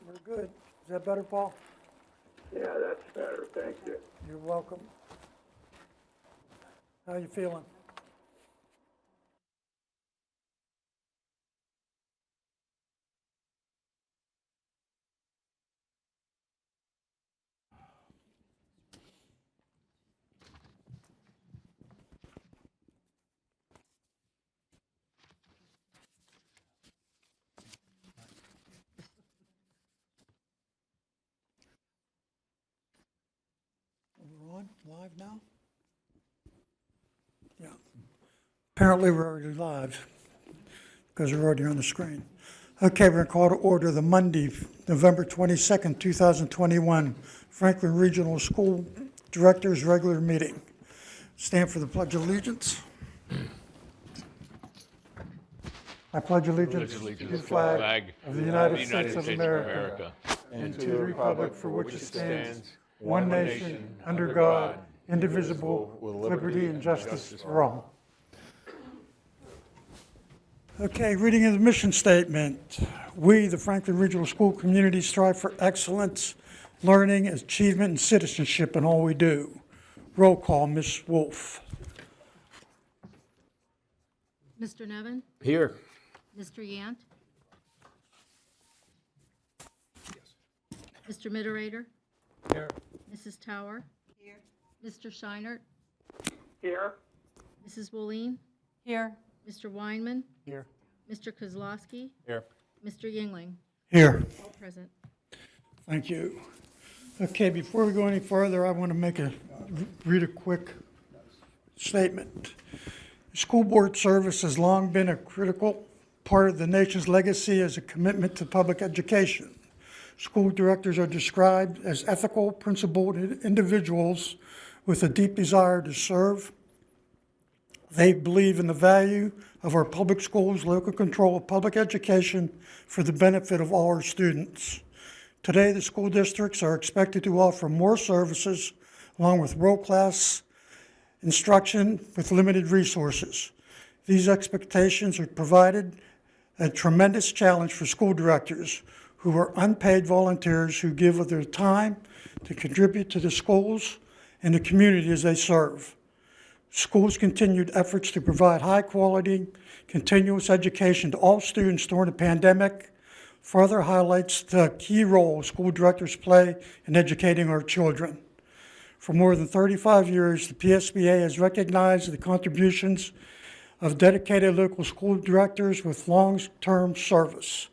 We're good. Is that better, Paul? Yeah, that's better, thank you. You're welcome. How you feeling? We're on live now? Yeah. Apparently we're already live because we're already on the screen. Okay, we're going to call to order the Monday, November 22nd, 2021 Franklin Regional School Directors Regular Meeting. Stand for the Pledge of Allegiance. I pledge allegiance to the flag of the United States of America and to the republic for which it stands, one nation, under God, indivisible, with liberty and justice for all. Okay, reading of the mission statement. We, the Franklin Regional School community, strive for excellence, learning, achievement, and citizenship in all we do. Roll call, Ms. Wolf. Mr. Nevin? Here. Mr. Yant? Mr. Mitterator? Here. Mrs. Tower? Here. Mr. Scheinert? Here? Mrs. Woolene? Here. Mr. Weinman? Here. Mr. Kozlowski? Here. Mr. Yingling? Here. All present. Thank you. Okay, before we go any further, I want to read a quick statement. School board service has long been a critical part of the nation's legacy as a commitment to public education. School directors are described as ethical, principled individuals with a deep desire to serve. They believe in the value of our public schools, local control of public education for the benefit of all our students. Today, the school districts are expected to offer more services along with world-class instruction with limited resources. These expectations are provided a tremendous challenge for school directors who are unpaid volunteers who give of their time to contribute to the schools and the communities they serve. Schools' continued efforts to provide high-quality, continuous education to all students during the pandemic further highlights the key role school directors play in educating our children. For more than 35 years, the PSBA has recognized the contributions of dedicated local school directors with long-term service.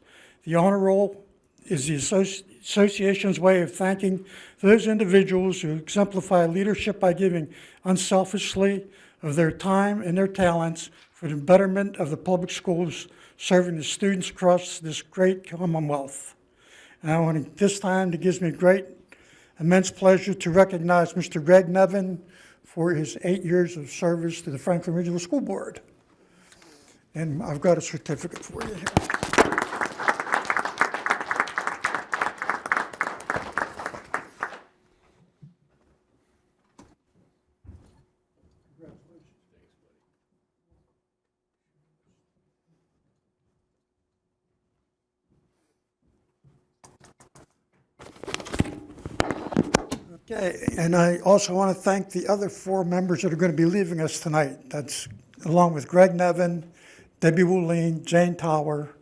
The honor roll is the association's way of thanking those individuals who exemplify leadership by giving unselfishly of their time and their talents for the betterment of the public schools, serving the students across this great Commonwealth. And I want this time, it gives me immense pleasure to recognize Mr. Greg Nevin for his 8 years of service to the Franklin Regional School Board. And I've got a certificate for you here. Okay, and I also want to thank the other 4 members that are going to be leaving us tonight. That's along with Greg Nevin, Debbie Woolene, Jane Tower,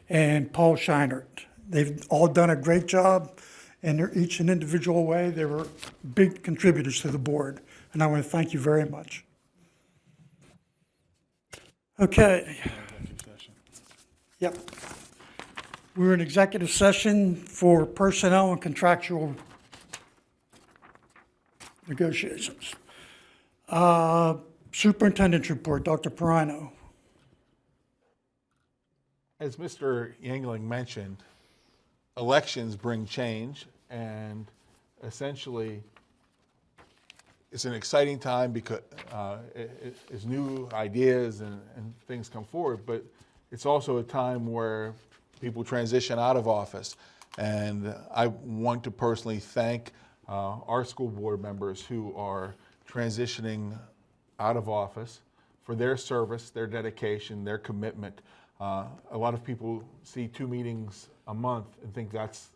and Paul Scheinert. They've all done a great job, and they're each in an individual way. They were big contributors to the board, and I want to thank you very much. Okay. Yep. We're in executive session for personnel and contractual negotiations. Superintendent's report, Dr. Perino. As Mr. Yangling mentioned, elections bring change, and essentially it's an exciting time because as new ideas and things come forward, but it's also a time where people transition out of office. And I want to personally thank our school board members who are transitioning out of office for their service, their dedication, their commitment. A lot of people see 2 meetings a month and think that's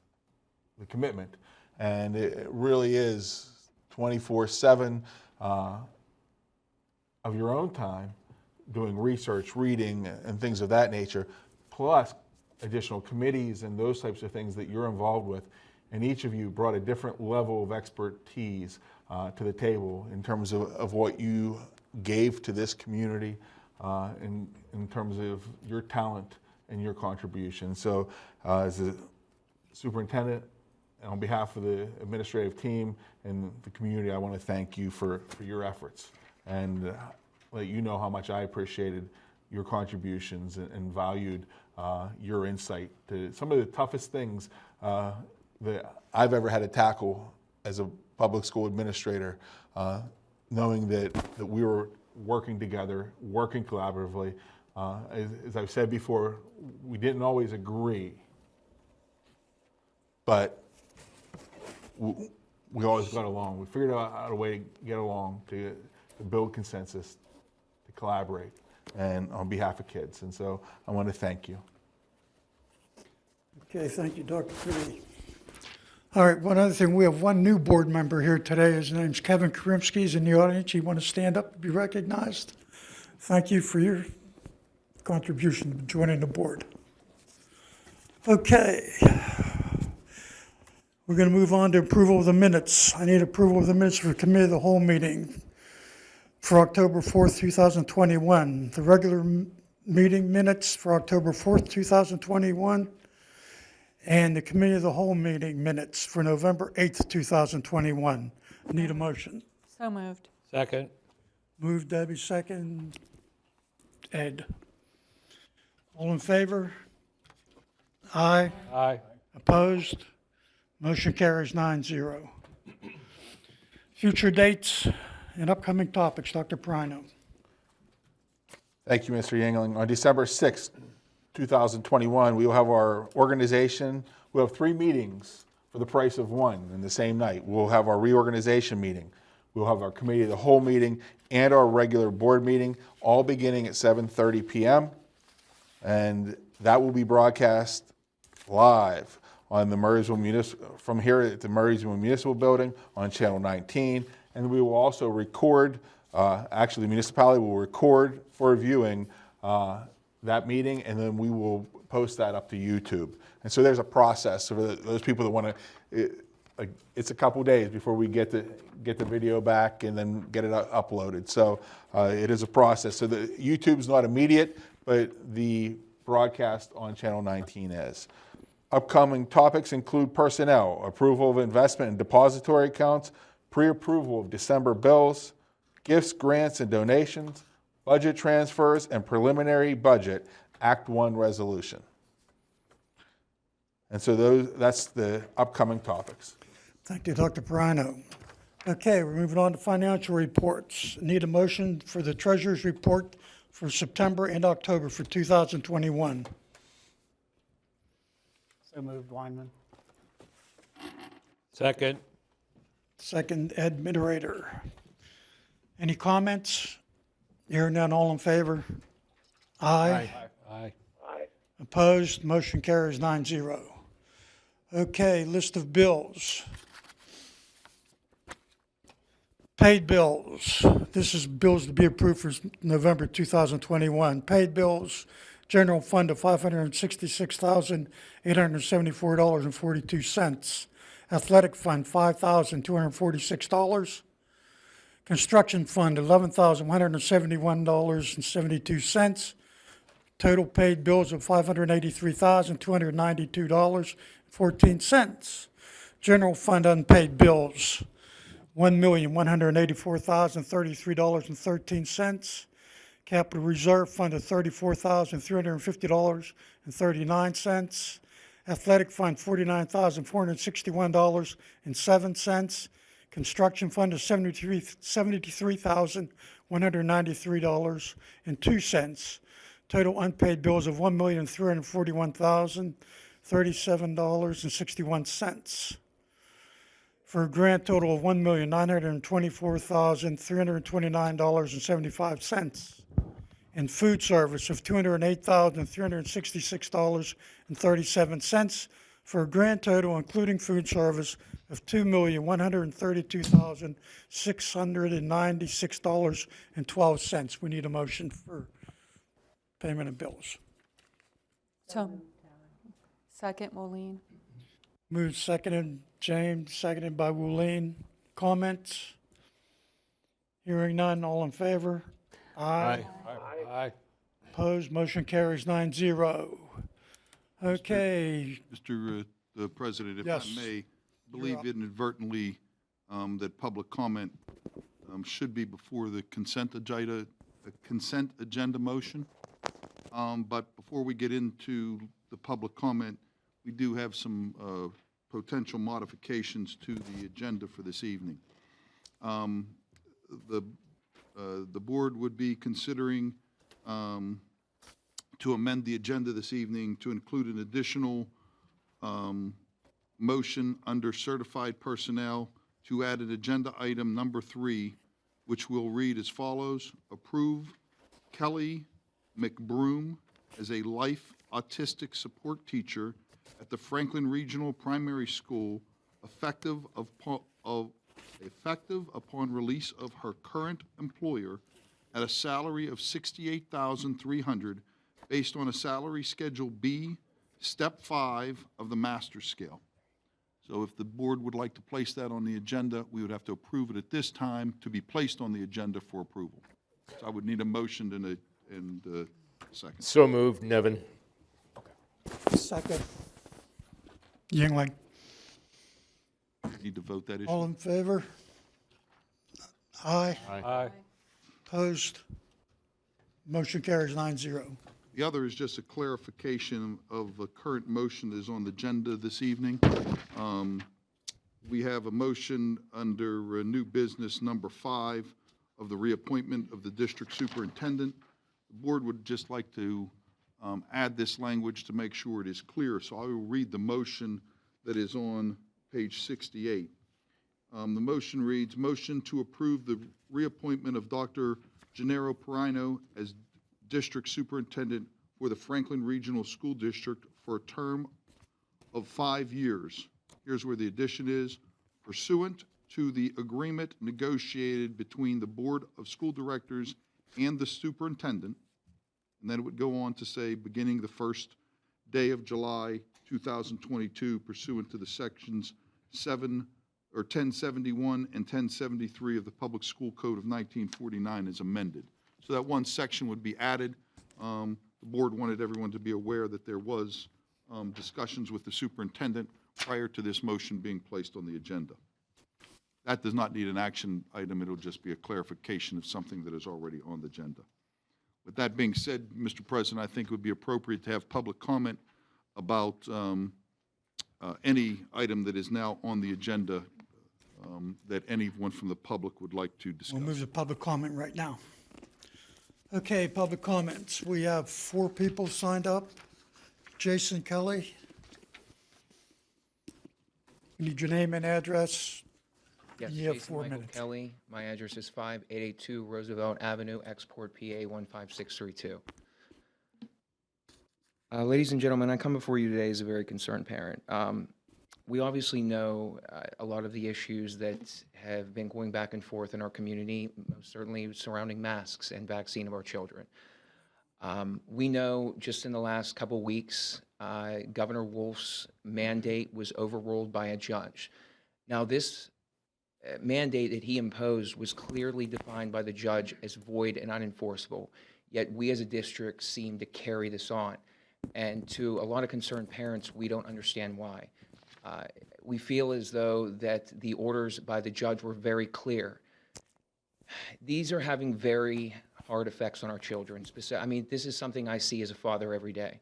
the commitment. And it really is 24/7 of your own time doing research, reading, and things of that nature, plus additional committees and those types of things that you're involved with. And each of you brought a different level of expertise to the table in terms of what you gave to this community, in terms of your talent and your contribution. So as a superintendent, and on behalf of the administrative team and the community, I want to thank you for your efforts and let you know how much I appreciated your contributions and valued your insight to some of the toughest things that I've ever had to tackle as a public school administrator, knowing that we were working together, working collaboratively. As I've said before, we didn't always agree, but we always got along. We figured out a way to get along, to build consensus, to collaborate, and on behalf of kids. And so I want to thank you. Okay, thank you, Dr. Pretty. All right, one other thing, we have one new board member here today. His name's Kevin Karimsky. He's in the audience. You want to stand up and be recognized? Thank you for your contribution to joining the board. Okay. We're going to move on to approval of the minutes. I need approval of the minutes for committee of the whole meeting for October 4th, 2021. The regular meeting minutes for October 4th, 2021, and the committee of the whole meeting minutes for November 8th, 2021. Need a motion. So moved. Second. Move Debbie, second Ed. All in favor? Aye. Aye. Opposed? Motion carries 9-0. Future dates and upcoming topics, Dr. Prino. Thank you, Mr. Yingling. On December 6th, 2021, we will have our organization. We'll have 3 meetings for the price of 1 in the same night. We'll have our reorganization meeting. We'll have our committee of the whole meeting and our regular board meeting, all beginning at 7:30 p.m. And that will be broadcast live on the from here at the Murraysville Municipal Building on Channel 19. And we will also record, actually the municipality will record for viewing that meeting, and then we will post that up to YouTube. And so there's a process for those people that want to, it's a couple days before we get the video back and then get it uploaded. So it is a process. So the YouTube's not immediate, but the broadcast on Channel 19 is. Upcoming topics include personnel, approval of investment and depository accounts, pre-approval of December bills, gifts, grants, and donations, budget transfers, and preliminary budget, Act 1 resolution. And so that's the upcoming topics. Thank you, Dr. Perrino. Okay, we're moving on to financial reports. Need a motion for the treasurer's report for September and October for 2021. So moved, Weinman. Second. Second, Ed Moderator. Any comments? Hearing none, all in favor? Aye. Aye. Aye. Opposed? Motion carries 9-0. Okay, list of bills. Paid bills. This is bills to be approved for November 2021. Paid bills, general fund of $566,874.42. Athletic fund, $5,246. Construction fund, $11,171.72. Total paid bills of $583,292.14. General fund unpaid bills, $1,184,033.13. Capital reserve fund of $34,350.39. Athletic fund, $49,461.07. Construction fund is $73,193.02. Total unpaid bills of $1,341,037.61. For a grand total of $1,924,329.75. And food service of $208,366.37. for a grand total, including food service, of $2,132,696.12. We need a motion for payment of bills. So, second, Moline. Moved, seconded, James, seconded by Wooleen. Comments? Hearing none, all in favor? Aye. Aye. Opposed, motion carries 9-0. Okay, Mr. the President, if I Yes. may, believe up. inadvertently that public comment should be before the consent agenda motion. But before we get into the public comment, we do have some potential modifications to the agenda for this evening. The board would be considering to amend the agenda this evening to include an additional motion under certified personnel to add an agenda item number 3, which will read as follows: approve Kelly McBroom as a life autistic support teacher at the Franklin Regional Primary School, effective upon release of her current employer at a salary of $68,300 based on a salary Schedule B, Step 5 of the master's scale. So if the board would like to place that on the agenda, we would have to approve it at this time to be placed on the agenda for approval. So I would need a motion and a second. So moved, Nevin. second. Yingling. Need to vote that issue? All in favor? Aye. Aye. Opposed? Motion carries 9-0. The other is just a clarification of a current motion that is on the agenda this evening. We have a motion under new business number 5 of the reappointment of the district superintendent. The board would just like to add this language to make sure it is clear. So I will read the motion that is on page 68. The motion reads, motion to approve the reappointment of Dr. Gennaro Perino as district superintendent for the Franklin Regional School District for a term of 5 years. Here's where the addition is: pursuant to the agreement negotiated between the Board of School Directors and the superintendent. And then it would go on to say, beginning the first day of July 2022, pursuant to the sections 1071 and 1073 of the Public School Code of 1949 as amended. So that one section would be added. The board wanted everyone to be aware that there was discussions with the superintendent prior to this motion being placed on the agenda. That does not need an action item. It'll just be a clarification of something that is already on the agenda. With that being said, Mr. President, I think it would be appropriate to have public comment about any item that is now on the agenda that anyone from the public would like to discuss. We'll move to public comment right now. Okay, public comments. We have 4 people signed up. Jason Kelly. We need your name and address. Yes, You have Jason 4 Michael minutes. Kelly. My address is 5882 Roosevelt Avenue, Export, PA 15632. Ladies and gentlemen, I come before you today as a very concerned parent. We obviously know a lot of the issues that have been going back and forth in our community, most certainly surrounding masks and vaccine of our children. We know just in the last couple weeks, Governor Wolf's mandate was overruled by a judge. Now, this mandate that he imposed was clearly defined by the judge as void and unenforceable, yet we as a district seem to carry this on. And to a lot of concerned parents, we don't understand why. We feel as though that the orders by the judge were very clear. These are having very hard effects on our children. I mean, this is something I see as a father every day.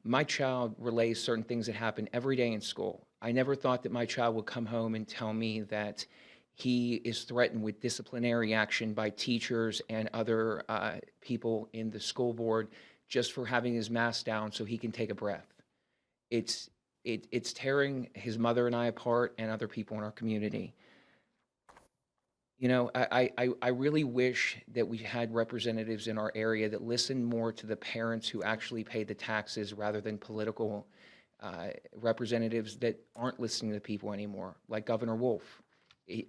My child relays certain things that happen every day in school. I never thought that my child would come home and tell me that he is threatened with disciplinary action by teachers and other people in the school board just for having his mask down so he can take a breath. It's tearing his mother and I apart and other people in our community. You know, I really wish that we had representatives in our area that listened more to the parents who actually pay the taxes rather than political representatives that aren't listening to people anymore, like Governor Wolf.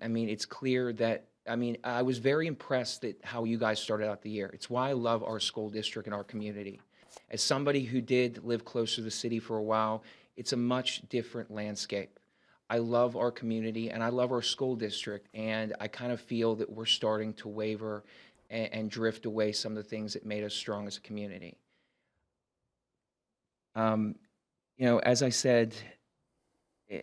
I mean, it's clear that, I mean, I was very impressed at how you guys started out the year. It's why I love our school district and our community. As somebody who did live close to the city for a while, it's a much different landscape. I love our community and I love our school district, and I kind of feel that we're starting to waver and drift away some of the things that made us strong as a community. You know, as I said,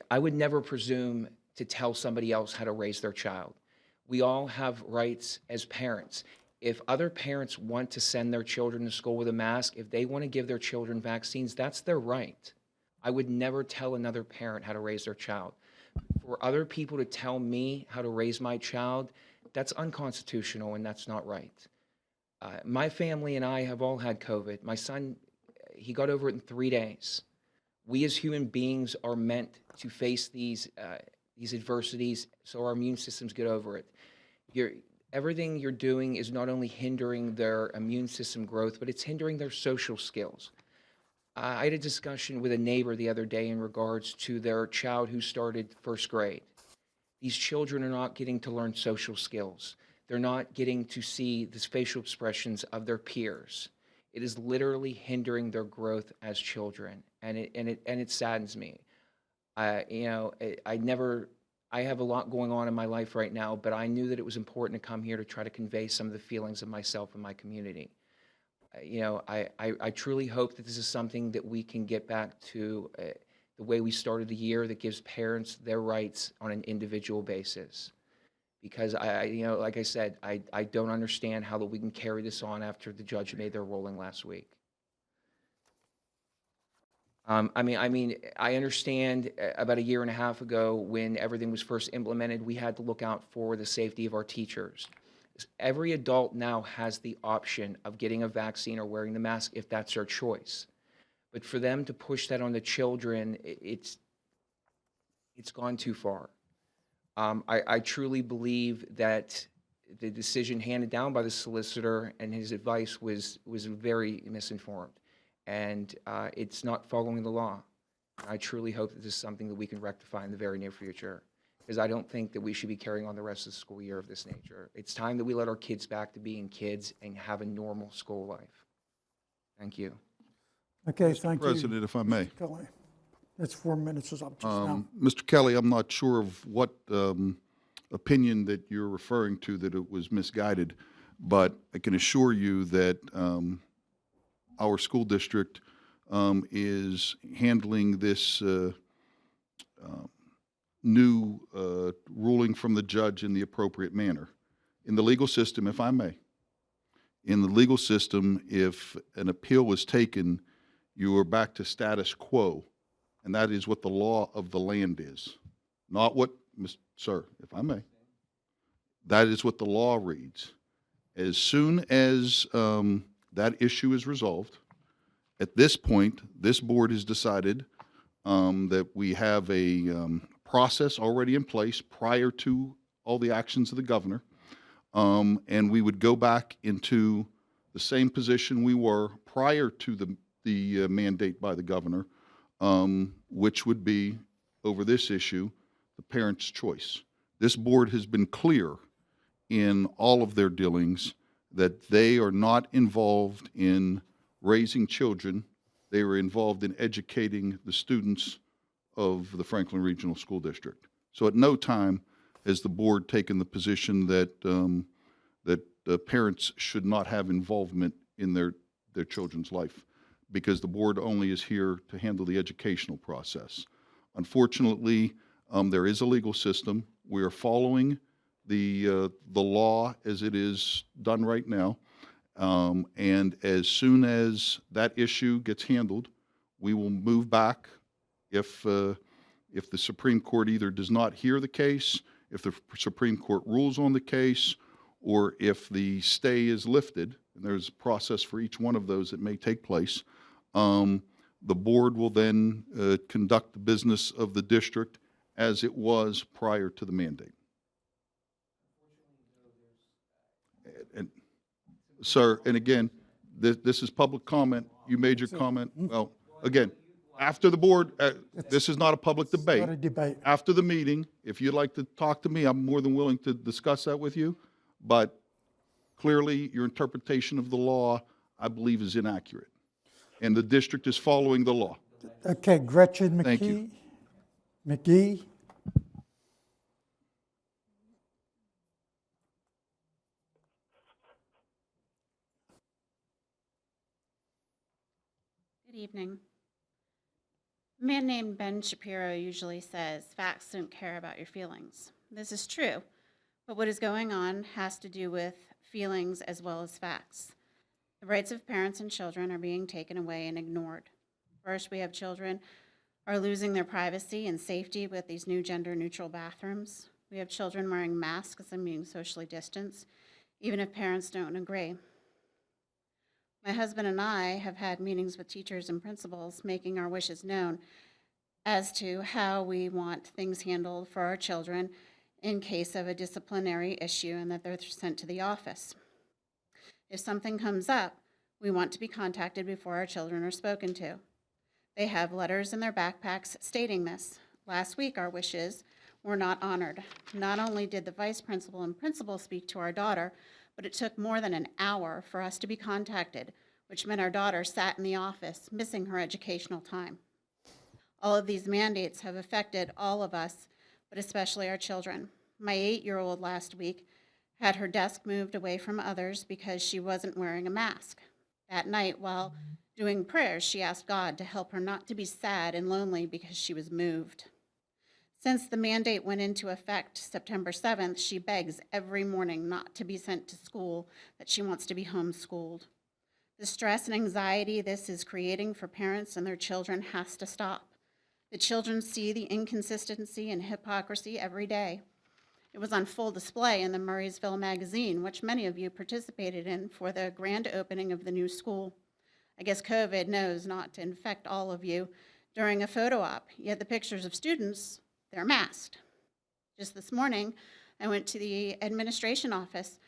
I would never presume to tell somebody else how to raise their child. We all have rights as parents. If other parents want to send their children to school with a mask, if they want to give their children vaccines, that's their right. I would never tell another parent how to raise their child. For other people to tell me how to raise my child, that's unconstitutional and that's not right. My family and I have all had COVID. My son, he got over it in 3 days. We as human beings are meant to face these adversities so our immune systems get over it. Everything you're doing is not only hindering their immune system growth, but it's hindering their social skills. I had a discussion with a neighbor the other day in regards to their child who started first grade. These children are not getting to learn social skills. They're not getting to see the facial expressions of their peers. It is literally hindering their growth as children, and it saddens me. You know, I have a lot going on in my life right now, but I knew that it was important to come here to try to convey some of the feelings of myself and my community. You know, I truly hope that this is something that we can get back to the way we started the year, that gives parents their rights on an individual basis. Because you know, like I said, I don't understand how that we can carry this on after the judge made their ruling last week. I mean, I understand about 1.5 years ago when everything was first implemented, we had to look out for the safety of our teachers. Every adult now has the option of getting a vaccine or wearing the mask if that's their choice. But for them to push that on the children, it's gone too far. I truly believe that the decision handed down by the solicitor and his advice was very misinformed, and it's not following the law. I truly hope that this is something that we can rectify in the very near future, because I don't think that we should be carrying on the rest of the school year of this nature. It's time that we let our kids back to being kids and have a normal school life. Thank you. Okay, thank you. President, if I may. Mr. Kelly. That's 4 minutes is up just now. Mr. Kelly, I'm not sure of what opinion that you're referring to, that it was misguided, but I can assure you that our school district is handling this new ruling from the judge in the appropriate manner. In the legal system, if I may, in the legal system, if an appeal is taken, you are back to status quo. And that is what the law of the land is. Not what, sir, if I may. That is what the law reads. As soon as that issue is resolved, at this point, this board has decided that we have a process already in place prior to all the actions of the governor, and we would go back into the same position we were prior to the mandate by the governor, which would be, over this issue, the parent's choice. This board has been clear in all of their dealings that they are not involved in raising children. They are involved in educating the students of the Franklin Regional School District. So at no time has the board taken the position that parents should not have involvement in their children's life, because the board only is here to handle the educational process. Unfortunately, there is a legal system. We are following the law as it is done right now, and as soon as that issue gets handled, we will move back. If the Supreme Court either does not hear the case, if the Supreme Court rules on the case, or if the stay is lifted, and there's a process for each one of those that may take place, the board will then conduct the business of the district as it was prior to the mandate. And, sir, and again, this is public comment. You made your comment. Well, again, After the board, this is not a public debate. Not a debate. After the meeting, if you'd like to talk to me, I'm more than willing to discuss that with you. But clearly, your interpretation of the law, I believe, is inaccurate. And the district is following the law. Okay, Gretchen Thank you. McGee. Good evening. A man named Ben Shapiro usually says, facts don't care about your feelings. This is true, but what is going on has to do with feelings as well as facts. The rights of parents and children are being taken away and ignored. First, we have children are losing their privacy and safety with these new gender-neutral bathrooms. We have children wearing masks and being socially distanced, even if parents don't agree. My husband and I have had meetings with teachers and principals making our wishes known as to how we want things handled for our children in case of a disciplinary issue and that they're sent to the office. If something comes up, we want to be contacted before our children are spoken to. They have letters in their backpacks stating this. Last week, our wishes were not honored. Not only did the vice principal and principal speak to our daughter, but it took more than an hour for us to be contacted, which meant our daughter sat in the office, missing her educational time. All of these mandates have affected all of us, but especially our children. My 8-year-old last week had her desk moved away from others because she wasn't wearing a mask. That night, while doing prayers, she asked God to help her not to be sad and lonely because she was moved. Since the mandate went into effect September 7th, she begs every morning not to be sent to school, that she wants to be homeschooled. The stress and anxiety this is creating for parents and their children has to stop. The children see the inconsistency and hypocrisy every day. It was on full display in the Murraysville magazine, which many of you participated in for the grand opening of the new school. I guess COVID knows not to infect all of you during a photo op, yet the pictures of students, they're masked. Just this morning, I went to the administration office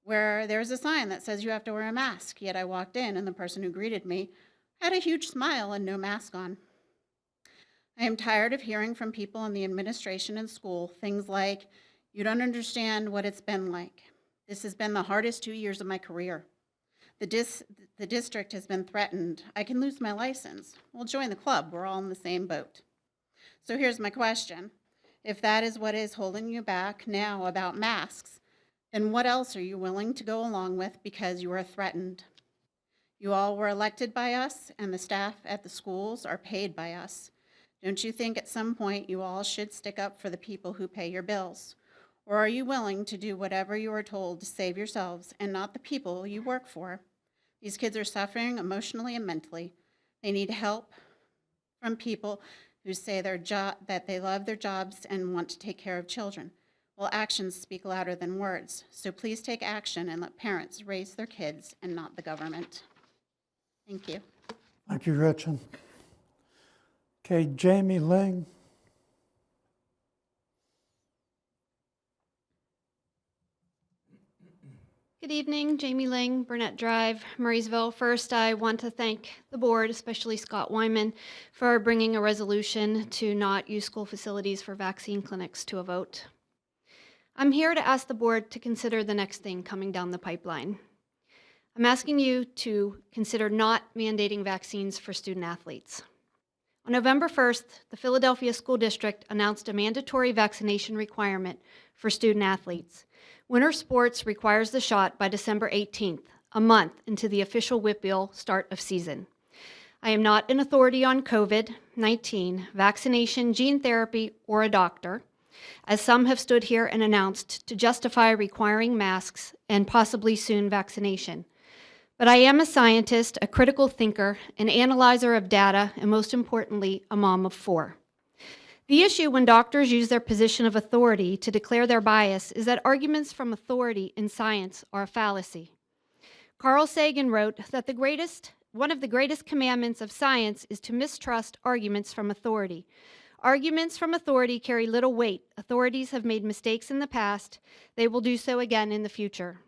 where there's a sign that says you have to wear a mask, yet I walked in and the person who greeted me had a huge smile and no mask on. I am tired of hearing from people in the administration and school things like, you don't understand what it's been like. This has been the hardest 2 years of my career. The district has been threatened. I can lose my license. Well, join the club. We're all in the same boat. So here's my question. If that is what is holding you back now about masks, then what else are you willing to go along with because you are threatened? You all were elected by us, and the staff at the schools are paid by us. Don't you think at some point you all should stick up for the people who pay your bills? Or are you willing to do whatever you are told to save yourselves and not the people you work for? These kids are suffering emotionally and mentally. They need help from people who say that they love their jobs and want to take care of children. Well, actions speak louder than words. So please take action and let parents raise their kids and not the government. Thank you. Thank you, Gretchen. Okay, Jamie Ling. Good evening, Jamie Ling, Burnett Drive, Murraysville. First, I want to thank the board, especially Scott Wyman, for bringing a resolution to not use school facilities for vaccine clinics to a vote. I'm here to ask the board to consider the next thing coming down the pipeline. I'm asking you to consider not mandating vaccines for student athletes. On November 1st, the Philadelphia School District announced a mandatory vaccination requirement for student athletes. Winter sports requires the shot by December 18th, a month into the official Whitbill start of season. I am not an authority on COVID-19, vaccination, gene therapy, or a doctor, as some have stood here and announced to justify requiring masks and possibly soon vaccination. But I am a scientist, a critical thinker, an analyzer of data, and most importantly, a mom of 4. The issue when doctors use their position of authority to declare their bias is that arguments from authority in science are a fallacy. Carl Sagan wrote that one of the greatest commandments of science is to mistrust arguments from authority. Arguments from authority carry little weight. Authorities have made mistakes in the past. They will do so again in the future.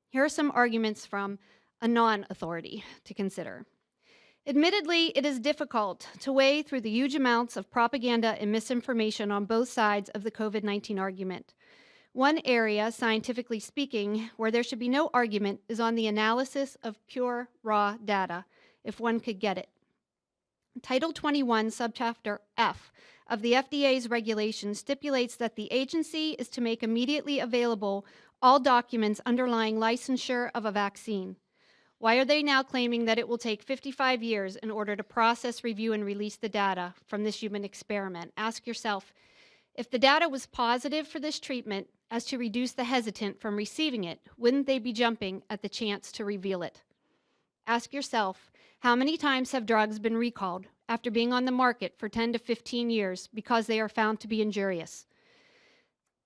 Here are some arguments from a non-authority to consider. Admittedly, it is difficult to weigh through the huge amounts of propaganda and misinformation on both sides of the COVID-19 argument. One area, scientifically speaking, where there should be no argument is on the analysis of pure, raw data, if one could get it. Title 21, Subchapter F of the FDA's regulations stipulates that the agency is to make immediately available all documents underlying licensure of a vaccine. Why are they now claiming that it will take 55 years in order to process, review, and release the data from this human experiment? Ask yourself, if the data was positive for this treatment as to reduce the hesitant from receiving it, wouldn't they be jumping at the chance to reveal it? Ask yourself, how many times have drugs been recalled after being on the market for 10 to 15 years because they are found to be injurious?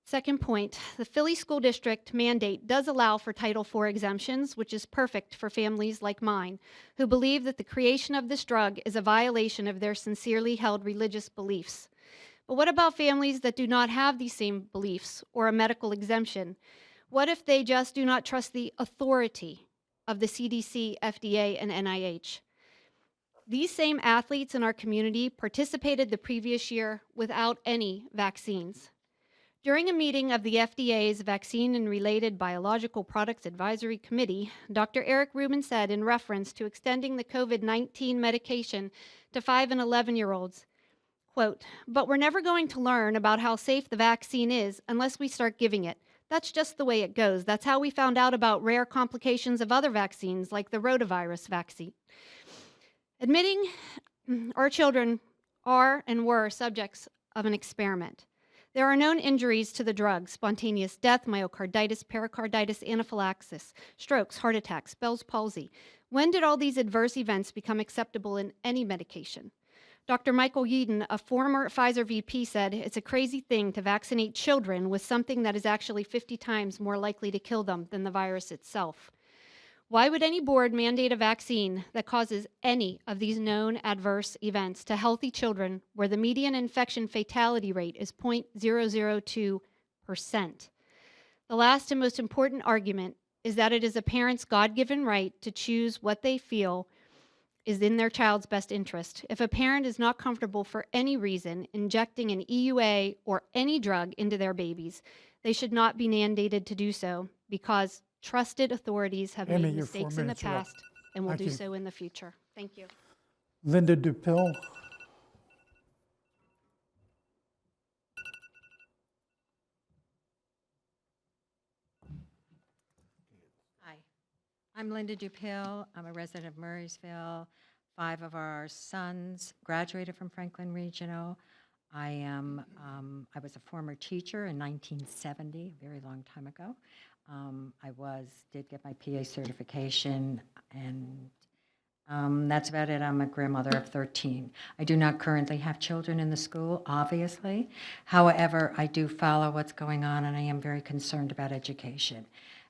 Second point, the Philly School District mandate does allow for Title IV exemptions, which is perfect for families like mine, who believe that the creation of this drug is a violation of their sincerely held religious beliefs. But what about families that do not have these same beliefs or a medical exemption? What if they just do not trust the authority of the CDC, FDA, and NIH? These same athletes in our community participated the previous year without any vaccines. During a meeting of the FDA's Vaccine and Related Biological Products Advisory Committee, Dr. Eric Rubin said in reference to extending the COVID-19 medication to 5 and 11-year-olds, quote, "But we're never going to learn about how safe the vaccine is unless we start giving it. That's just the way it goes. That's how we found out about rare complications of other vaccines like the rotavirus vaccine." Admitting our children are and were subjects of an experiment. There are known injuries to the drug: spontaneous death, myocarditis, pericarditis, anaphylaxis, strokes, heart attacks, Bell's palsy. When did all these adverse events become acceptable in any medication? Dr. Michael Yeadon, a former Pfizer VP, said, "It's a crazy thing to vaccinate children with something that is actually 50 times more likely to kill them than the virus itself." Why would any board mandate a vaccine that causes any of these known adverse events to healthy children where the median infection fatality rate is 0.002%? The last and most important argument is that it is a parent's God-given right to choose what they feel is in their child's best interest. If a parent is not comfortable for any reason injecting an EUA or any drug into their babies, they should not be mandated to do so because trusted authorities have Amy, made you're 4 mistakes in the minutes are up. past and will Thank do you. so in the future. Thank you. Linda Dupil. Hi, I'm Linda Dupil. I'm a resident of Murraysville. 5 of our sons graduated from Franklin Regional. I was a former teacher in 1970, a very long time ago. Did get my PA certification, and that's about it. I'm a grandmother of 13. I do not currently have children in the school, obviously. However, I do follow what's going on, and I am very concerned about education.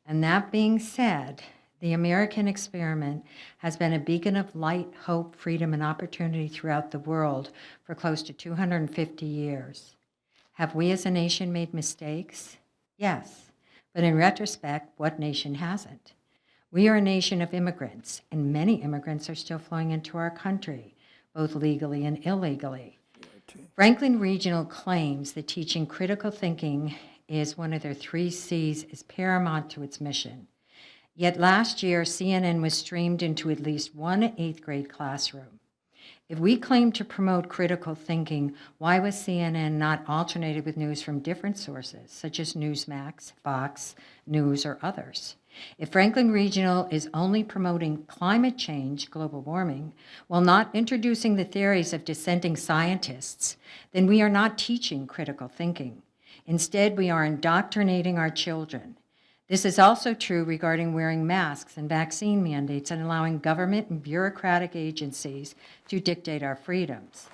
And that being said, the American experiment has been a beacon of light, hope, freedom, and opportunity throughout the world for close to 250 years. Have we as a nation made mistakes? Yes. But in retrospect, what nation hasn't? We are a nation of immigrants, and many immigrants are still flowing into our country, both legally and illegally. Franklin Regional claims that teaching critical thinking is one of their 3 C's is paramount to its mission. Yet last year, CNN was streamed into at least one 8th grade classroom. If we claim to promote critical thinking, why was CNN not alternated with news from different sources, such as Newsmax, Fox News, or others? If Franklin Regional is only promoting climate change, global warming, while not introducing the theories of dissenting scientists, then we are not teaching critical thinking. Instead, we are indoctrinating our children. This is also true regarding wearing masks and vaccine mandates and allowing government and bureaucratic agencies to dictate our freedoms.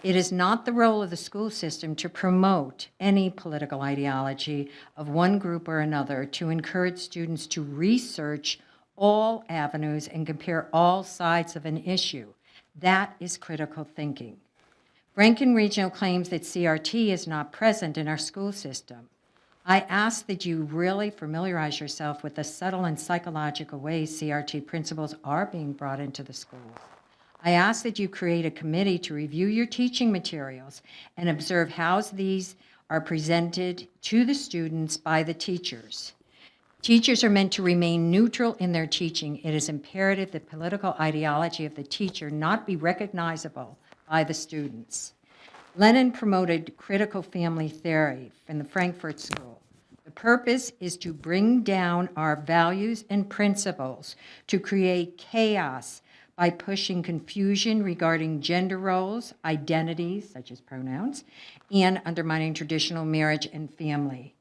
It is not the role of the school system to promote any political ideology of one group or another, to encourage students to research all avenues and compare all sides of an issue. That is critical thinking. Franklin Regional claims that CRT is not present in our school system. I ask that you really familiarize yourself with the subtle and psychological ways CRT principles are being brought into the schools. I ask that you create a committee to review your teaching materials and observe how these are presented to the students by the teachers. Teachers are meant to remain neutral in their teaching. It is imperative that political ideology of the teacher not be recognizable by the students. Lenin promoted critical family theory from the Frankfurt School. The purpose is to bring down our values and principles, to create chaos by pushing confusion regarding gender roles, identities, such as pronouns, and undermining traditional marriage and family.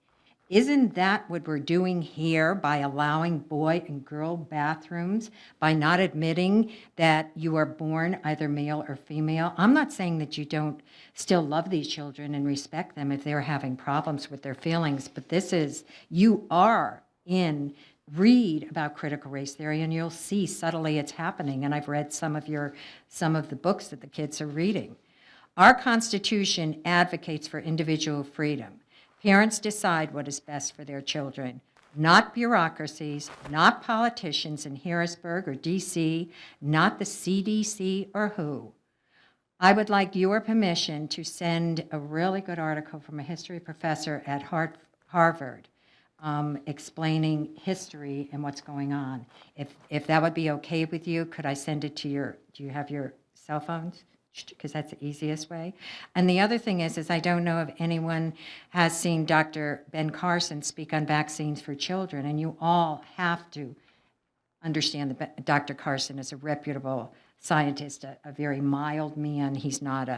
Isn't that what we're doing here by allowing boy and girl bathrooms, by not admitting that you are born either male or female? I'm not saying that you don't still love these children and respect them if they're having problems with their feelings, but this is, you are in, read about critical race theory and you'll see subtly it's happening. And I've read some of the books that the kids are reading. Our Constitution advocates for individual freedom. Parents decide what is best for their children, not bureaucracies, not politicians in Harrisburg or DC, not the CDC or WHO. I would like your permission to send a really good article from a history professor at Harvard explaining history and what's going on. If that would be okay with you, could I send it to do you have your cell phones? Because that's the easiest way. And the other thing is I don't know if anyone has seen Dr. Ben Carson speak on vaccines for children, and you all have to understand that Dr. Carson is a reputable scientist, a very mild man. He's not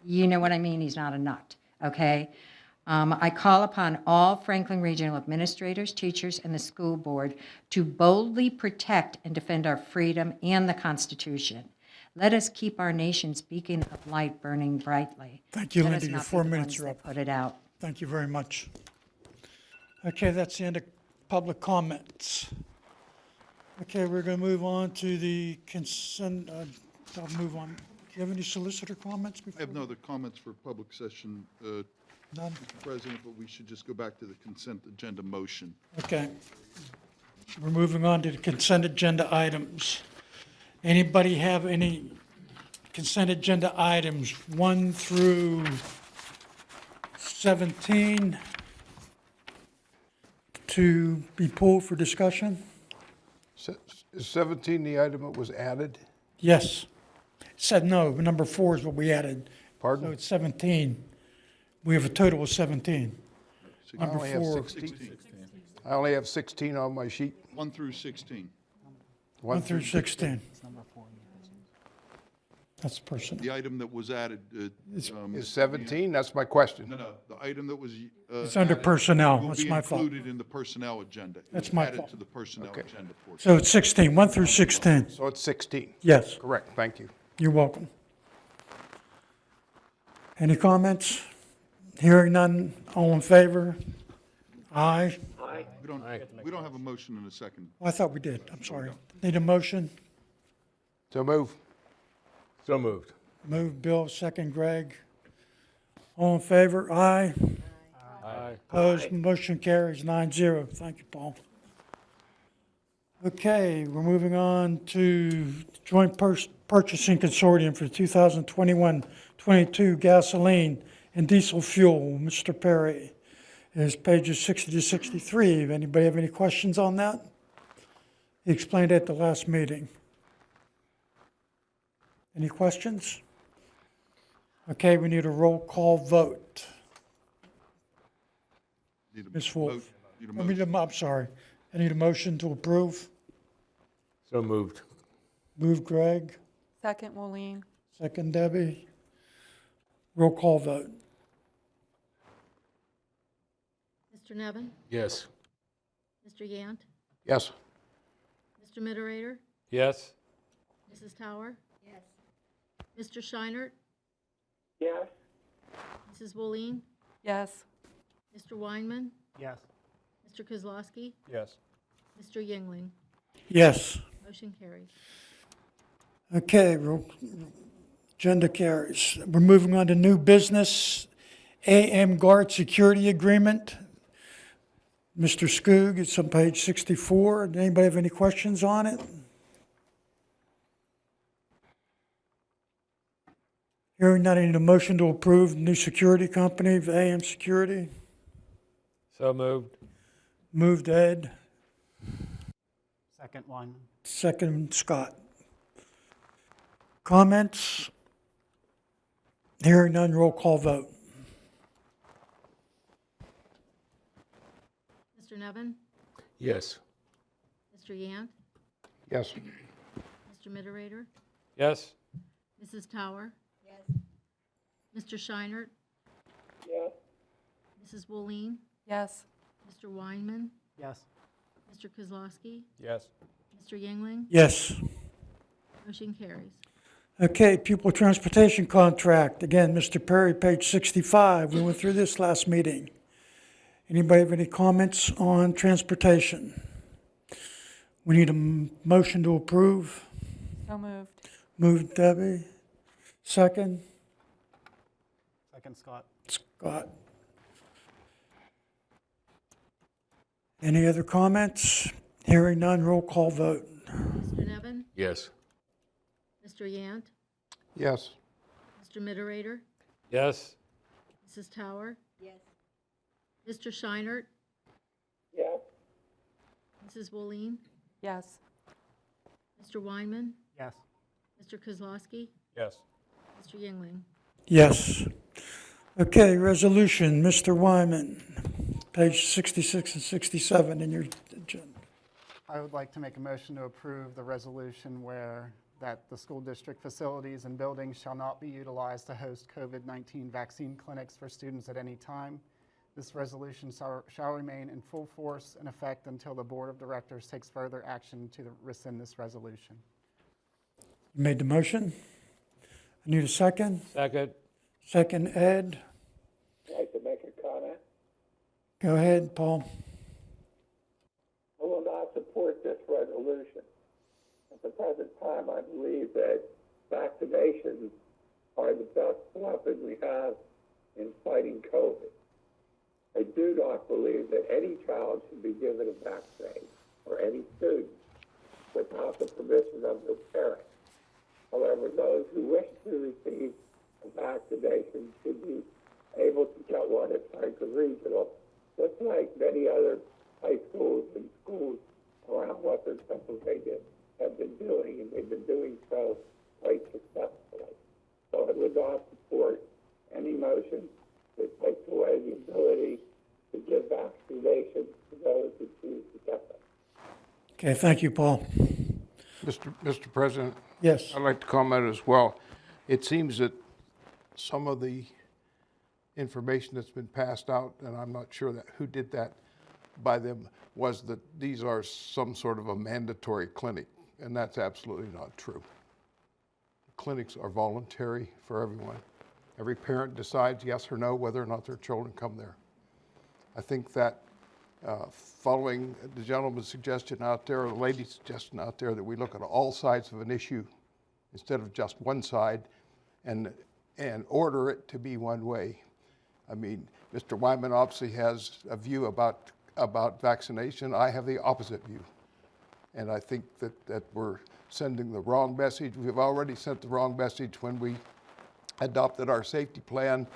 you know what I mean? He's not a nut, okay? I call upon all Franklin Regional administrators, teachers, and the school board to boldly protect and defend our freedom and the Constitution. Let us keep our nation's beacon of light burning brightly. Thank you, Let us Linda. Your not be 4 the minutes ones are that up. Put it out. Thank you very much. Okay, that's the end of public comments. Okay, we're going to move on to the consent. I'll move on. Do you have any solicitor comments? I have no other comments for public session, None? Mr. President, but we should just go back to the consent agenda motion. Okay. We're moving on to the consent agenda items. Anybody have any consent agenda items 1 through 17 to be pulled for discussion? Is 17 the item that was added? Yes. Said no, number 4 is what we added. Pardon? So it's 17. We have a total of 17. I Number only have 4, 16. I only have 16 on my sheet. 1 through 16. 1 through 16. That's personnel. The item that was added. Is 17? That's my question. No, the item that was. It's under added personnel. will That's be my fault. included in the personnel agenda. It That's was my added fault. to the personnel Okay. agenda portion. So it's 16, 1 through 16. So it's 16. Yes, Correct, thank you. you're welcome. Any comments? Hearing none, all in favor? Aye. Aye. We don't have a motion in a second. Oh, I thought we did, I'm sorry. Need a motion? So move. So moved. Move Bill, second Greg. All in favor? Aye. Aye. Opposed, motion carries 9-0. Thank you, Paul. Okay, we're moving on to joint purchasing consortium for 2021-22 gasoline and diesel fuel. Mr. Perry, is pages 60 to 63. Anybody have any questions on that? He explained it at the last meeting. Any questions? Okay, we need a roll call vote. Need a Ms. Wolf. Need a I mean, motion. I'm sorry. I need a motion to approve. So moved. Move Greg, Second, Wolene. second Debbie. Roll call vote. Mr. Nevin? Yes. Mr. Yant? Yes. Mr. Miterator? Yes. Mrs. Tower? Yes. Mr. Scheinert? Yes. Mrs. Woleen? Yes. Mr. Weinman? Yes. Mr. Kozlowski? Yes. Mr. Yingling? Yes. Motion carries. Okay, agenda carries. We're moving on to new business, AM Guard Security Agreement. Mr. Skoog, it's on page 64. Does anybody have any questions on it? Hearing none, I need a motion to approve new security company, AM Security. So moved. Moved Ed, Second one. second Scott. Comments? Hearing none, roll call vote. Mr. Nevin? Yes. Mr. Yant? Yes. Mr. Mittereader? Yes. Mrs. Tower? Yes. Mr. Scheinert? Yes, Mrs. Woolene? Yes. Mr. Weinman? Yes. Mr. Kozlowski? Yes. Mr. Yingling? Yes. Motion carries. Okay, pupil transportation contract. Again, Mr. Perry, page 65. We went through this last meeting. Anybody have any comments on transportation? We need a motion to approve. So moved. Moved Debbie. Second, Second, Scott. Scott. Any other comments? Hearing none, roll call vote. Mr. Nevin? Yes. Mr. Yant? Yes. Mr. Mittereader? Yes. Mrs. Tower? Yes. Mr. Scheinert? yes, Mrs. Woolene? Yes. Mr. Weinman? Yes. Mr. Kozlowski? Yes. Mr. Yingling? Yes. Okay, resolution, Mr. Wyman, page 66 and 67 in your agenda. I would like to make a motion to approve the resolution where that the school district facilities and buildings shall not be utilized to host COVID-19 vaccine clinics for students at any time. This resolution shall remain in full force and effect until the Board of Directors takes further action to rescind this resolution. You made the motion? I need a second. Second. Second, Ed. I'd like to make a comment. Go ahead, Paul. I will not support this resolution. At the present time, I believe that vaccinations are the best weapon we have in fighting COVID. I do not believe that any child should be given a vaccine, or any student, without the permission of their parents. However, those who wish to receive a vaccination should be able to get one at Franklin Regional, just like many other high schools and schools around Western Pennsylvania have been doing, and they've been doing so quite successfully. So I would not support any motion that takes away the ability to give vaccinations to those who choose to get them. Okay, thank you, Paul. Mr. President, Yes. I'd like to comment as well. It seems that some of the information that's been passed out, and I'm not sure that who did that by them, was that these are some sort of a mandatory clinic, and that's absolutely not true. Clinics are voluntary for everyone. Every parent decides yes or no whether or not their children come there. I think that following the gentleman's suggestion out there, or the lady's suggestion out there, that we look at all sides of an issue instead of just one side and order it to be one way. I mean, Mr. Wyman obviously has a view about vaccination. I have the opposite view. And I think that we're sending the wrong message. We've already sent the wrong message when we adopted our safety plan.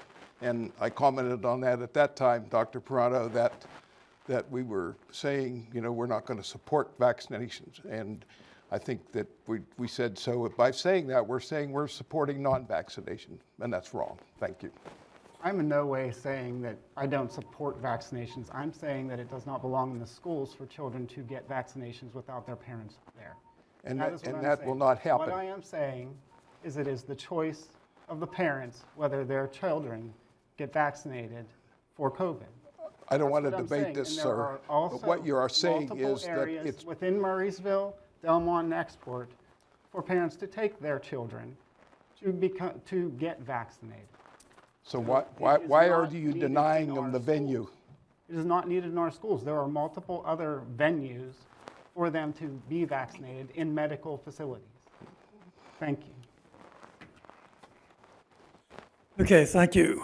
And I commented on that at that time, Dr. Pirano, that we were saying, you know, we're not going to support vaccinations. And I think that we said so. By saying that, we're saying we're supporting non-vaccination, and that's wrong. Thank you. I'm in no way saying that I don't support vaccinations. I'm saying that it does not belong in the schools for children to get vaccinations without their parents there. And That is what I'm that saying. will not happen. What I am saying is it is the choice of the parents whether their children get vaccinated for COVID. I don't That's want to what I'm debate saying. this, And there sir. are But also what you are saying multiple is that areas it's, within Murraysville, Delmont, and Export for parents to take their children to get vaccinated. so it why is are not you needed denying in them our the venue? schools. It is not needed in our schools. There are multiple other venues for them to be vaccinated in medical facilities. Thank you. Okay, thank you.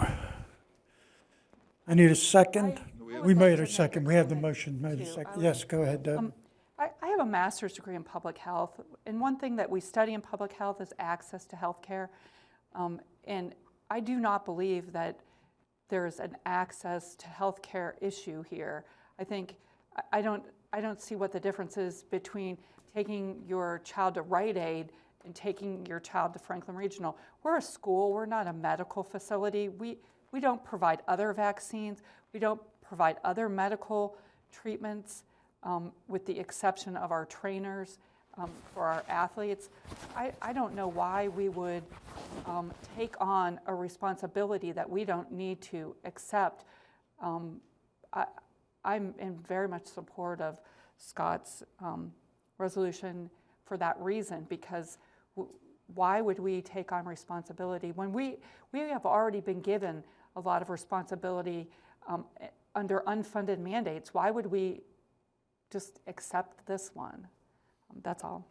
I need a second. We made a second. We have the motion, made a second. Yes, go ahead, Deb. I have a master's degree in public health, and one thing that we study in public health is access to health care. And I do not believe that there's an access to health care issue here. I think, I don't see what the difference is between taking your child to Rite Aid and taking your child to Franklin Regional. We're a school, we're not a medical facility. We don't provide other vaccines. We don't provide other medical treatments, with the exception of our trainers for our athletes. I don't know why we would take on a responsibility that we don't need to accept. I'm in very much support of Scott's resolution for that reason, because why would we take on responsibility when we have already been given a lot of responsibility under unfunded mandates? Why would we just accept this one? That's all.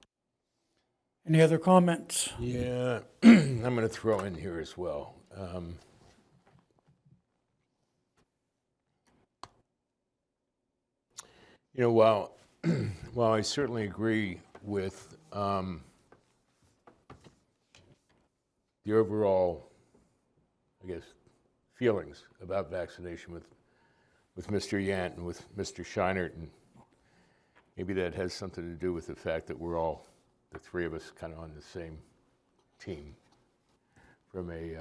Any other comments? Yeah, I'm going to throw in here as well. You know, while I certainly agree with the overall, I guess, feelings about vaccination with Mr. Yant and with Mr. Scheinert, and maybe that has something to do with the fact that we're all, the three of us, kind of on the same team from a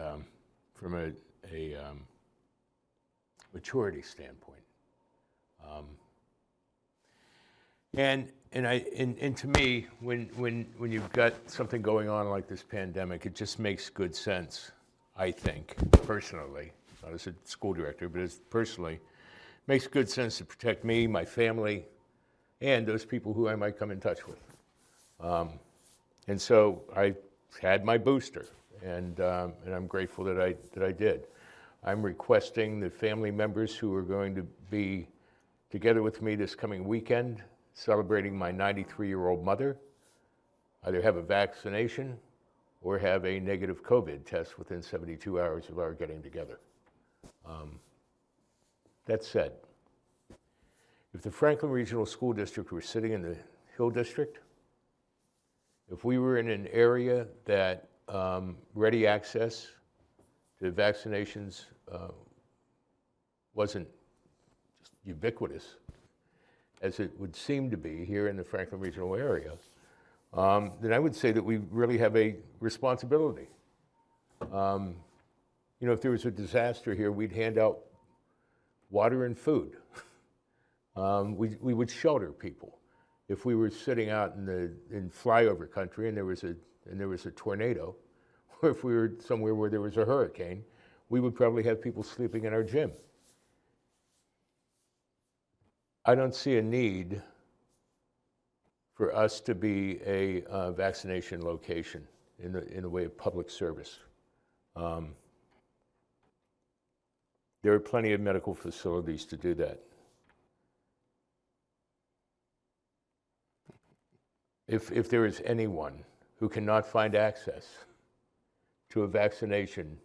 maturity standpoint. And to me, when you've got something going on like this pandemic, it just makes good sense, I think, personally, not as a school director, but as personally, makes good sense to protect me, my family, and those people who I might come in touch with. And so I had my booster, and I'm grateful that I did. I'm requesting that family members who are going to be together with me this coming weekend, celebrating my 93-year-old mother, either have a vaccination or have a negative COVID test within 72 hours of our getting together. That said, if the Franklin Regional School District were sitting in the Hill District, if we were in an area that ready access to vaccinations wasn't just ubiquitous, as it would seem to be here in the Franklin Regional area, then I would say that we really have a responsibility. You know, if there was a disaster here, we'd hand out water and food. We would shelter people. If we were sitting out in flyover country and there was a tornado, or if we were somewhere where there was a hurricane, we would probably have people sleeping in our gym. I don't see a need for us to be a vaccination location in the way of public service. There are plenty of medical facilities to do that. If there is anyone who cannot find access to a vaccination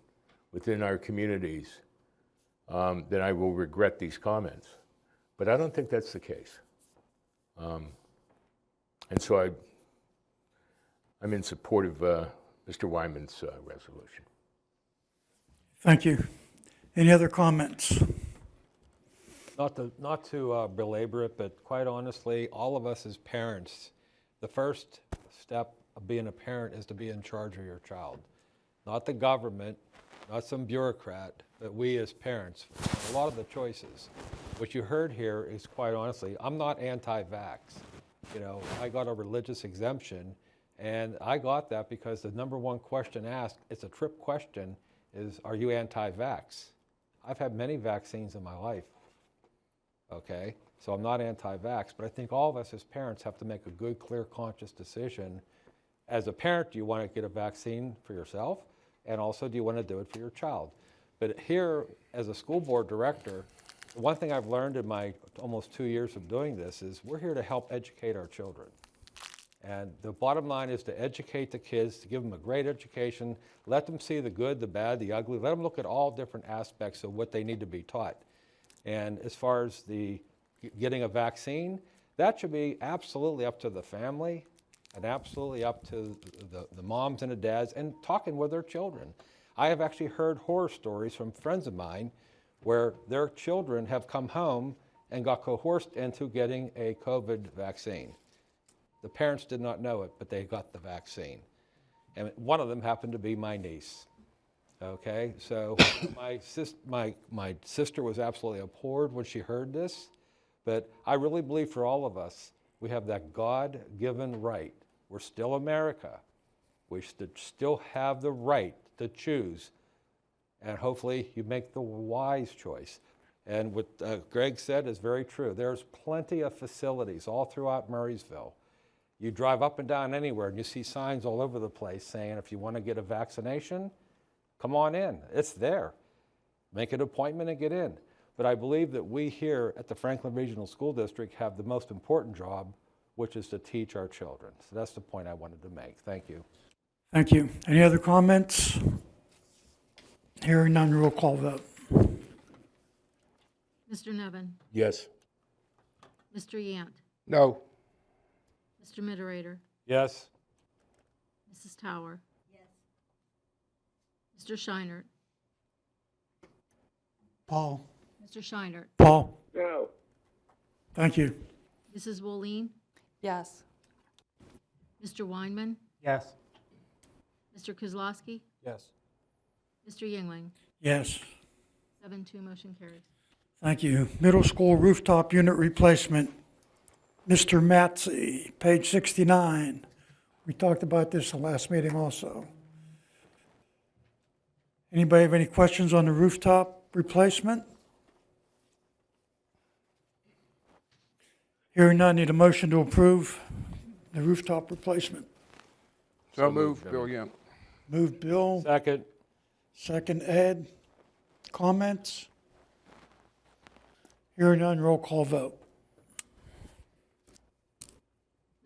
within our communities, then I will regret these comments. But I don't think that's the case. And so I'm in support of Mr. Wyman's resolution. Thank you. Any other comments? Not to belabor it, but quite honestly, all of us as parents, the first step of being a parent is to be in charge of your child. Not the government, not some bureaucrat, but we as parents. A lot of the choices. What you heard here is, quite honestly, I'm not anti-vax. You know, I got a religious exemption, and I got that because the number one question asked, it's a trip question, is, are you anti-vax? I've had many vaccines in my life, okay? So I'm not anti-vax, but I think all of us as parents have to make a good, clear, conscious decision. As a parent, do you want to get a vaccine for yourself? And also, do you want to do it for your child? But here, as a school board director, one thing I've learned in my almost 2 years of doing this is we're here to help educate our children. And the bottom line is to educate the kids, to give them a great education, let them see the good, the bad, the ugly, let them look at all different aspects of what they need to be taught. And as far as the getting a vaccine, that should be absolutely up to the family and absolutely up to the moms and the dads and talking with their children. I have actually heard horror stories from friends of mine where their children have come home and got coerced into getting a COVID vaccine. The parents did not know it, but they got the vaccine. And one of them happened to be my niece. Okay, so my sister was absolutely appalled when she heard this, but I really believe for all of us, we have that God-given right. We're still America. We should still have the right to choose, and hopefully you make the wise choice. And what Greg said is very true. There's plenty of facilities all throughout Murraysville. You drive up and down anywhere and you see signs all over the place saying if you want to get a vaccination, come on in. It's there. Make an appointment and get in. But I believe that we here at the Franklin Regional School District have the most important job, which is to teach our children. So that's the point I wanted to make. Thank you. Thank you. Any other comments? Hearing none, roll call vote. Mr. Nevin, Yes. Mr. Yant, No. Mr. Moderator, Yes. Mrs. Tower. Yes. Mr. Scheinert, Paul? Mr. Scheinert, Paul? No. Thank you. Mrs. Woleen, Yes. Mr. Weinman, Yes. Mr. Kozlowski, Yes. Mr. Yingling. Yes. 7-2, motion carries. Thank you. Middle school rooftop unit replacement. Mr. Matsey, page 69. We talked about this the last meeting also. Anybody have any questions on the rooftop replacement? Hearing none, need a motion to approve the rooftop replacement. So moved, Bill Yant. Moved Bill, Second. second Ed. Comments? Hearing none, roll call vote.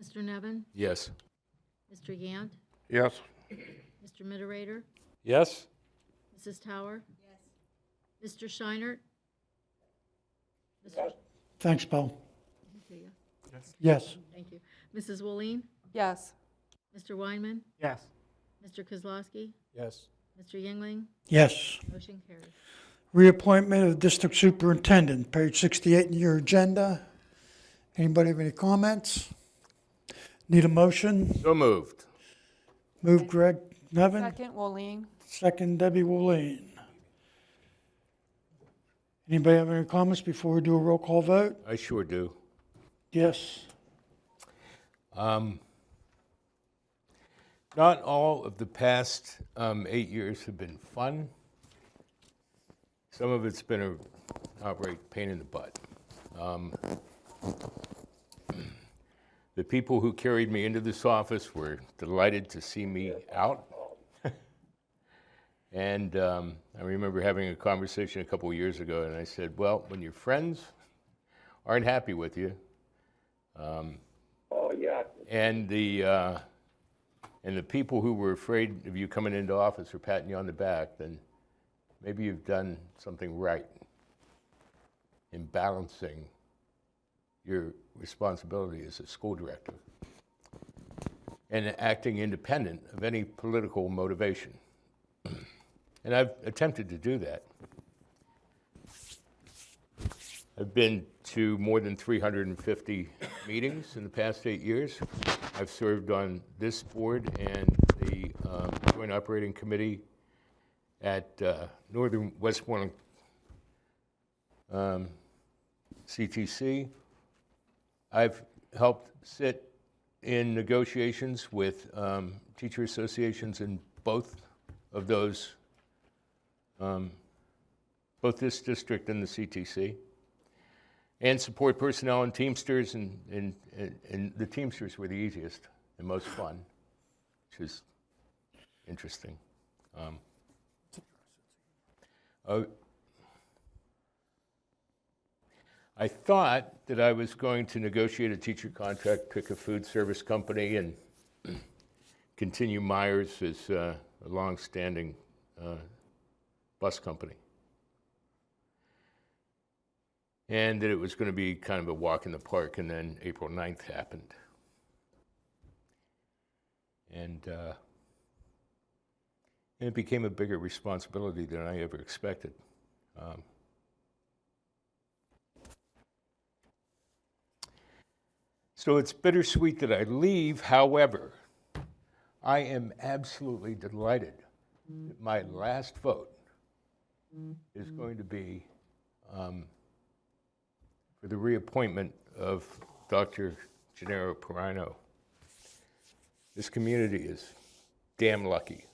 Mr. Nevin, Yes. Mr. Yant, Yes. Mr. Moderator, Yes. Mrs. Tower. Yes. Mr. Scheinert. Yes. Thanks, Paul. Did he say yes? Yes. Thank you. Mrs. Woleen, Yes. Mr. Weinman, Yes. Mr. Kozlowski, Yes. Mr. Yingling. Yes. Motion carries. Reappointment of the district superintendent, page 68 in your agenda. Anybody have any comments? Need a motion? So moved. Move Greg Nevin, Second, Woleen. second Debbie Woleen. Anybody have any comments before we do a roll call vote? I sure do. Yes. Not all of the past 8 years have been fun. Some of it's been an outright pain in the butt. The people who carried me into this office were delighted to see me out. And I remember having a conversation a couple of years ago, and I said, well, when your friends aren't happy with you, Oh, yeah. and the people who were afraid of you coming into office or patting you on the back, then maybe you've done something right in balancing your responsibility as a school director and acting independent of any political motivation. And I've attempted to do that. I've been to more than 350 meetings in the past 8 years. I've served on this board and the Joint Operating Committee at Northern Westmoreland CTC. I've helped sit in negotiations with teacher associations in both of those, both this district and the CTC, and support personnel and Teamsters, and the Teamsters were the easiest and most fun, which is interesting. I thought that I was going to negotiate a teacher contract, pick a food service company, and continue Myers as a long-standing bus company. And that it was going to be kind of a walk in the park, and then April 9th happened. And it became a bigger responsibility than I ever expected. So it's bittersweet that I leave. However, I am absolutely delighted that my last vote is going to be for the reappointment of Dr. Gennaro Perino. This community is damn lucky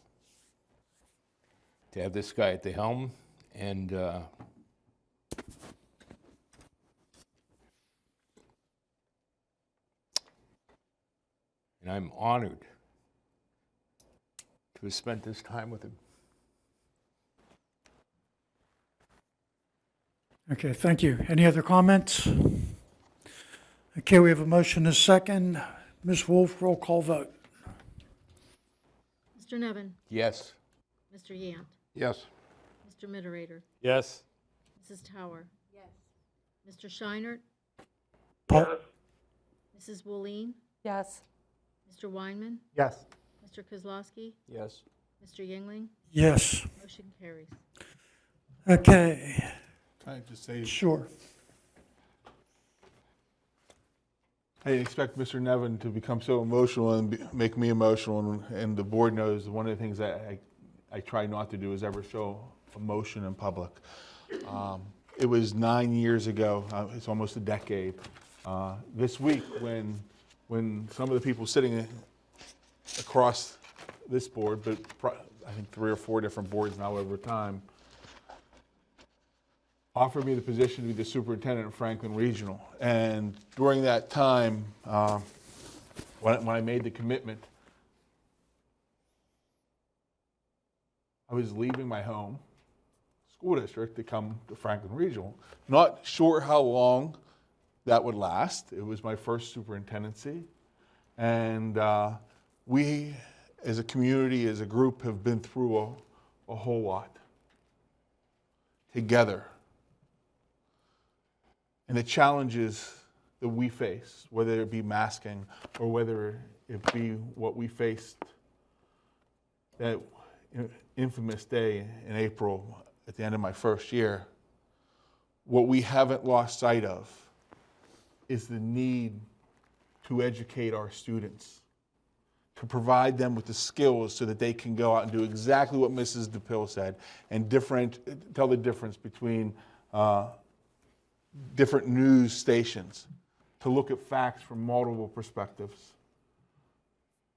to have this guy at the helm, and I'm honored to have spent this time with him. Okay, thank you. Any other comments? Okay, we have a motion and a second. Ms. Wolf, roll call vote. Mr. Nevin, Yes. Mr. Yant, Yes. Mr. Mittereader, Yes. Mrs. Tower. Yes. Mr. Scheinert, Paul? Mrs. Woolene, Yes. Mr. Weinman, Yes. Mr. Kozlowski, Yes. Mr. Yingling. Yes. Motion carries. Okay, Can I just say, sure. I didn't expect Mr. Nevin to become so emotional and make me emotional, and the board knows one of the things that I try not to do is ever show emotion in public. It was 9 years ago, it's almost a decade, this week when some of the people sitting across this board, but I think 3 or 4 different boards now over time, offered me the position to be the superintendent of Franklin Regional. And during that time, when I made the commitment, I was leaving my home school district to come to Franklin Regional. Not sure how long that would last. It was my first superintendency. And we, as a community, as a group, have been through a whole lot together. And the challenges that we face, whether it be masking or whether it be what we faced that infamous day in April at the end of my first year, what we haven't lost sight of is the need to educate our students, to provide them with the skills so that they can go out and do exactly what Mrs. DePille said and tell the difference between different news stations, to look at facts from multiple perspectives.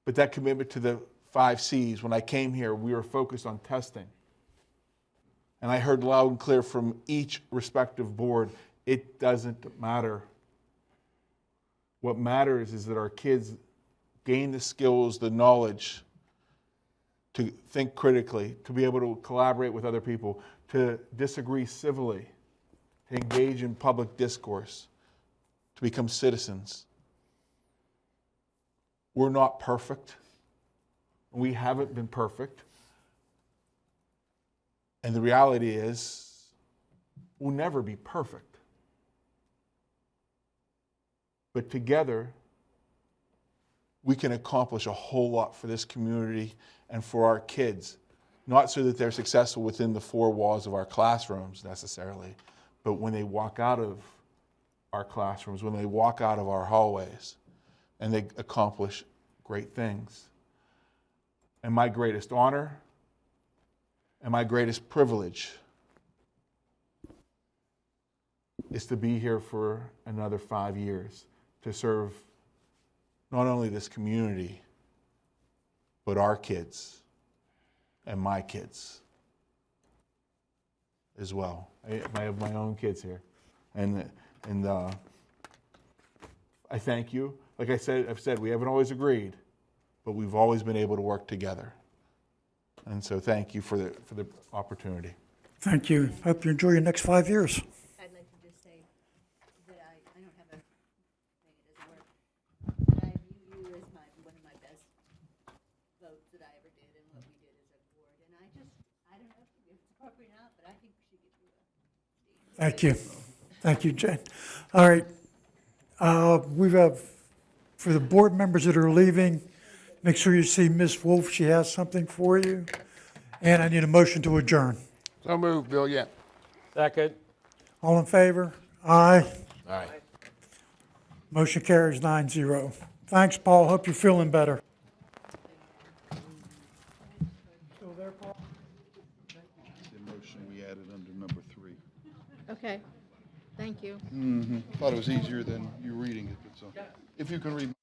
But that commitment to the 5 C's, when I came here, we were focused on testing. And I heard loud and clear from each respective board, it doesn't matter. What matters is that our kids gain the skills, the knowledge to think critically, to be able to collaborate with other people, to disagree civilly, to engage in public discourse, to become citizens. We're not perfect. We haven't been perfect. And the reality is, we'll never be perfect. But together, we can accomplish a whole lot for this community and for our kids. Not so that they're successful within the 4 walls of our classrooms necessarily, but when they walk out of our classrooms, when they walk out of our hallways, and they accomplish great things. And my greatest honor and my greatest privilege is to be here for another 5 years to serve not only this community, but our kids and my kids as well. I have my own kids here. And I thank you. Like I've said, we haven't always agreed, but we've always been able to work together. And so thank you for the opportunity. Thank you. Hope you enjoy your next 5 years. I'd like to just say that I don't have a thing, it doesn't work. But I view you as one of my best votes that I ever did and what we did as a board. And I don't know if it's appropriate or not, but I think we should give you a seat. Thank you. Thank you, Jen. All right. We have, for the board members that are leaving, Make sure you see Miss Wolf, she has something for you. And I need a motion to adjourn. So moved, Bill Yant. Second. All in favor? Aye. Aye. Motion carries 9-0. Thanks, Paul. Hope you're feeling better. Still there, Paul? The motion we added under number 3. Okay, thank you. Thought it was easier than you reading it, but so, if you can read.